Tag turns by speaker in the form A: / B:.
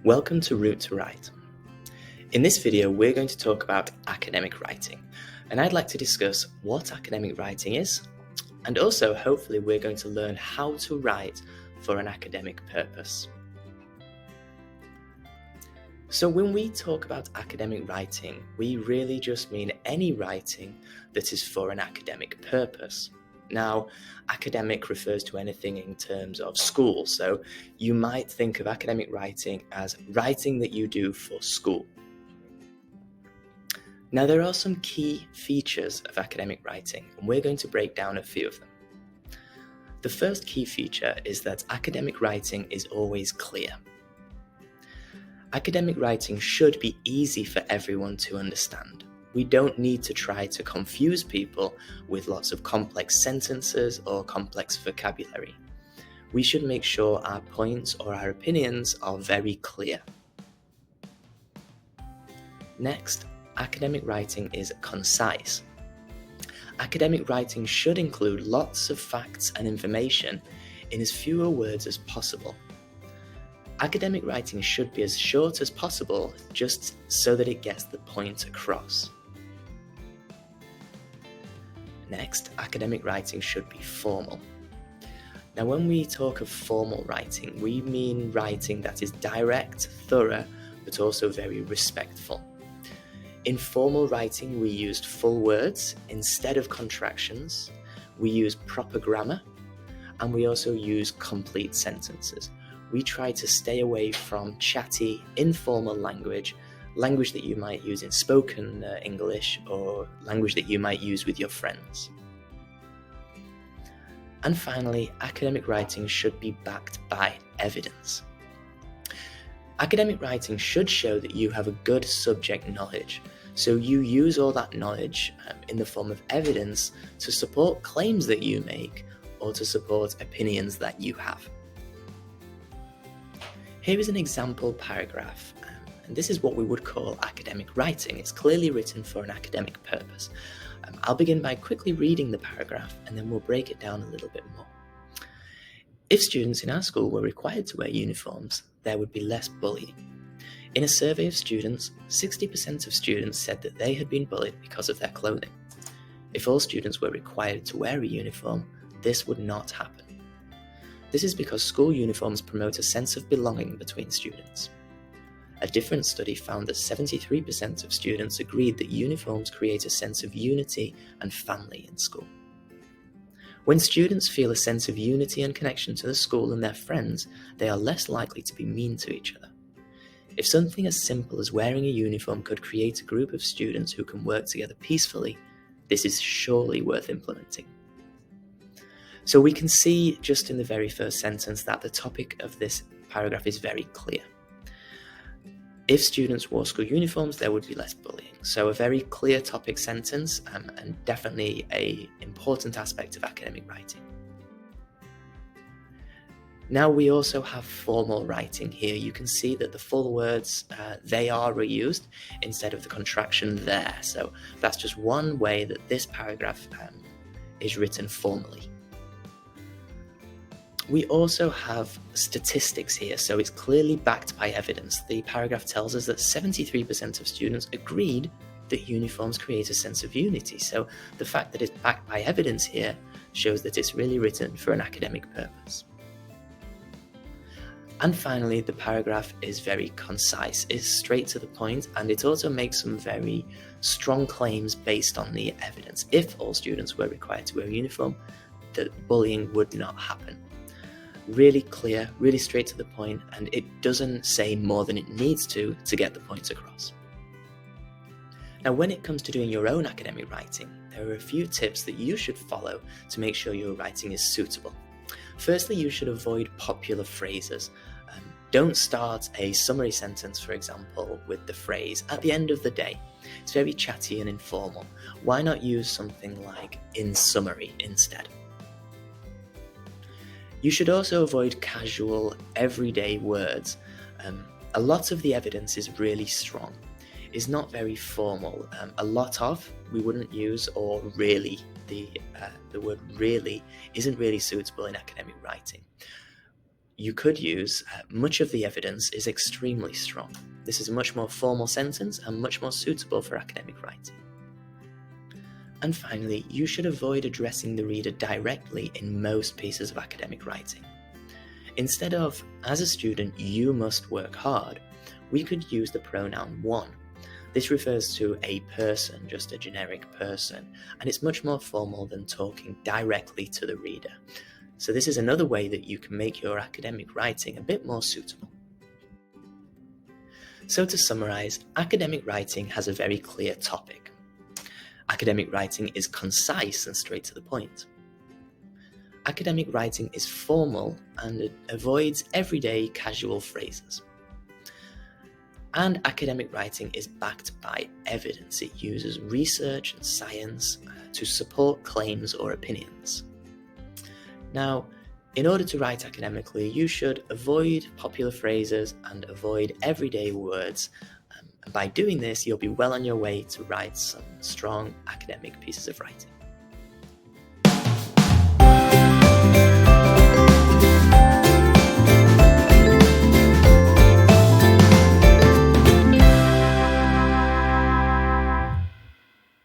A: Welcome to Route to Write. In this video, we're going to talk about academic writing, and I'd like to discuss what academic writing is, and also hopefully we're going to learn how to write for an academic purpose. So when we talk about academic writing, we really just mean any writing that is for an academic purpose. Now, academic refers to anything in terms of school, so you might think of academic writing as writing that you do for school. Now, there are some key features of academic writing, and we're going to break down a few of them. The first key feature is that academic writing is always clear. Academic writing should be easy for everyone to understand. We don't need to try to confuse people with lots of complex sentences or complex vocabulary. We should make sure our points or our opinions are very clear. Next, academic writing is concise. Academic writing should include lots of facts and information in as fewer words as possible. Academic writing should be as short as possible, just so that it gets the point across. Next, academic writing should be formal. Now, when we talk of formal writing, we mean writing that is direct, thorough, but also very respectful. In formal writing, we used full words instead of contractions, we use proper grammar, and we also use complete sentences. We try to stay away from chatty, informal language that you might use in spoken English or language that you might use with your friends. And finally, academic writing should be backed by evidence. Academic writing should show that you have a good subject knowledge, so you use all that knowledge in the form of evidence to support claims that you make or to support opinions that you have. Here is an example paragraph, and this is what we would call academic writing. It's clearly written for an academic purpose. I'll begin by quickly reading the paragraph and then we'll break it down a little bit more. If students in our school were required to wear uniforms, there would be less bullying. In a survey of students, 60% of students said that they had been bullied because of their clothing. If all students were required to wear a uniform, this would not happen. This is because school uniforms promote a sense of belonging between students. A different study found that 73% of students agreed that uniforms create a sense of unity and family in school. When students feel a sense of unity and connection to the school and their friends, they are less likely to be mean to each other. If something as simple as wearing a uniform could create a group of students who can work together peacefully, this is surely worth implementing. So we can see just in the very first sentence that the topic of this paragraph is very clear. If students wore school uniforms, there would be less bullying. So a very clear topic sentence and definitely an important aspect of academic writing. Now we also have formal writing here. You can see that the full words, they are reused instead of the contraction there. So that's just one way that this paragraph is written formally. We also have statistics here, so it's clearly backed by evidence. The paragraph tells us that 73% of students agreed that uniforms create a sense of unity. So the fact that it's backed by evidence here shows that it's really written for an academic purpose. And finally, the paragraph is very concise, it's straight to the point, and it also makes some very strong claims based on the evidence. If all students were required to wear a uniform, that bullying would not happen. Really clear, really straight to the point, and it doesn't say more than it needs to get the points across. Now, when it comes to doing your own academic writing, there are a few tips that you should follow to make sure your writing is suitable. Firstly, you should avoid popular phrases. Don't start a summary sentence, for example, with the phrase, "at the end of the day." It's very chatty and informal. Why not use something like "in summary" instead? You should also avoid casual, everyday words. A lot of the evidence is really strong. It's not very formal. A lot of, we wouldn't use, or really. The word really isn't really suitable in academic writing. you could use much of the evidence is extremely strong. This is a much more formal sentence and much more suitable for academic writing. And finally, you should avoid addressing the reader directly in most pieces of academic writing. Instead of, as a student, you must work hard, we could use the pronoun one. This refers to a person, just a generic person, and it's much more formal than talking directly to the reader. So this is another way that you can make your academic writing a bit more suitable. So to summarize, academic writing has a very clear topic. Academic writing is concise and straight to the point. Academic writing is formal and it avoids everyday casual phrases. And academic writing is backed by evidence. It uses research and science to support claims or opinions. Now, in order to write academically, you should avoid popular phrases and avoid everyday words. And by doing this, you'll be well on your way to write some strong academic pieces of writing.